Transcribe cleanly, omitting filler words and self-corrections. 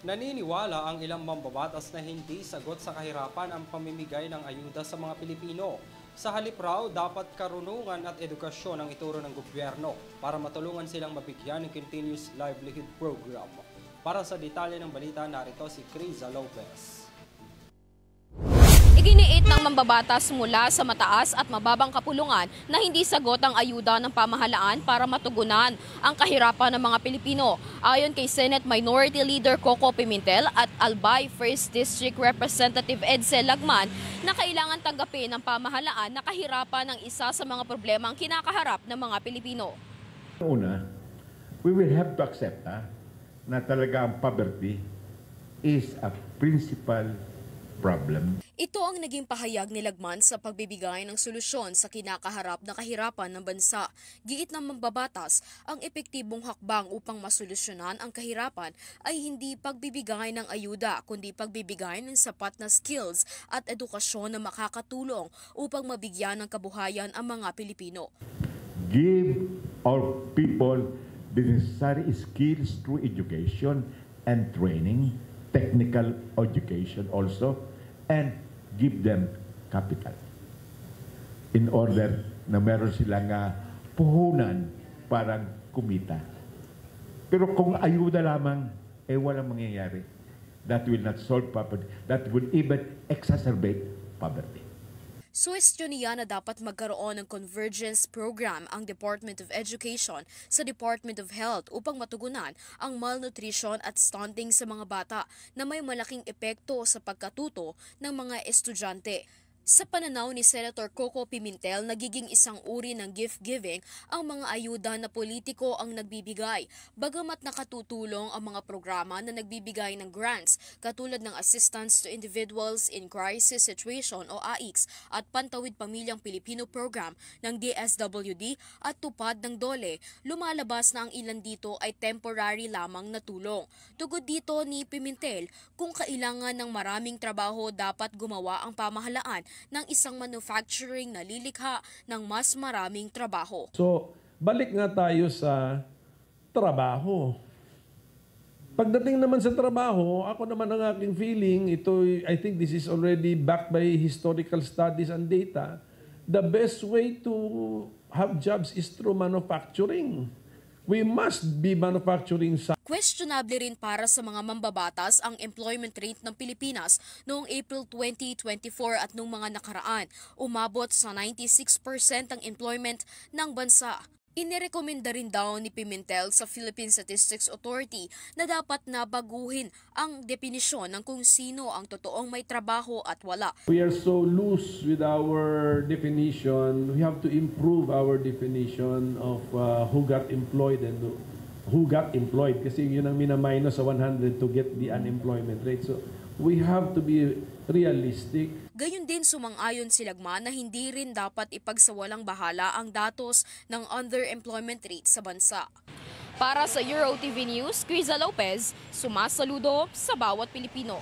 Naniniwala ang ilang mambabatas na hindi sagot sa kahirapan ang pamimigay ng ayuda sa mga Pilipino. Sa halip raw, dapat karunungan at edukasyon ang ituro ng gobyerno para matulungan silang mabigyan ng Continuous Livelihood Program. Para sa detalye ng balita, narito si Criza Lopez. Iginiit ng mambabatas mula sa mataas at mababang kapulungan na hindi sagot ang ayuda ng pamahalaan para matugunan ang kahirapan ng mga Pilipino. Ayon kay Senate Minority Leader Coco Pimentel at Albay 1st District Representative Edsel Lagman na kailangan tanggapin ng pamahalaan na kahirapan ng isa sa mga problema ang kinakaharap ng mga Pilipino. Una, we will have to accept na talaga ang poverty is a principal problem. Ito ang naging pahayag ni Lagman sa pagbibigay ng solusyon sa kinakaharap na kahirapan ng bansa. Giit ng mambabatas, ang epektibong hakbang upang masolusyonan ang kahirapan ay hindi pagbibigay ng ayuda, kundi pagbibigay ng sapat na skills at edukasyon na makakatulong upang mabigyan ng kabuhayan ang mga Pilipino. Give our people the necessary skills through education and training, technical education also, and give them capital in order na meron silang puhunan parang kumita. Pero kung ayuda lamang, walang mangyayari. That will not solve poverty. That will even exacerbate poverty. Suwestyon niya na dapat magkaroon ng convergence program ang Department of Education sa Department of Health upang matugunan ang malnutrition at stunting sa mga bata na may malaking epekto sa pagkatuto ng mga estudyante. Sa pananaw ni Senator Coco Pimentel, nagiging isang uri ng gift-giving ang mga ayuda na politiko ang nagbibigay, bagamat nakatutulong ang mga programa na nagbibigay ng grants katulad ng Assistance to Individuals in Crisis Situation o AICS at Pantawid Pamilyang Pilipino Program ng DSWD at tupad ng DOLE. Lumalabas na ang ilan dito ay temporary lamang na tulong. Tugod dito ni Pimentel, kung kailangan ng maraming trabaho, dapat gumawa ang pamahalaan ng isang manufacturing na lilikha ng mas maraming trabaho. So, balik nga tayo sa trabaho. Pagdating naman sa trabaho, ako naman ang aking feeling, I think this is already backed by historical studies and data. The best way to have jobs is through manufacturing. We must be manufacturing. Questionable rin para sa mga mambabatas ang employment rate ng Pilipinas noong April 2024 at noong mga nakaraan. Umabot sa 96% ang employment ng bansa. Inirekomenda rin daw ni Pimentel sa Philippine Statistics Authority na dapat na baguhin ang definisyon ng kung sino ang totoong may trabaho at wala. We are so loose with our definition. We have to improve our definition of who got employed and who got employed. Kasi yun ang minaminus sa 100 to get the unemployment rate. So we have to be realistic. Gayon din sumang-ayon si Lagman na hindi rin dapat ipagsawalang bahala ang datos ng underemployment rate sa bansa. Para sa EuroTV News, Criza Lopez, sumasaludo sa bawat Pilipino.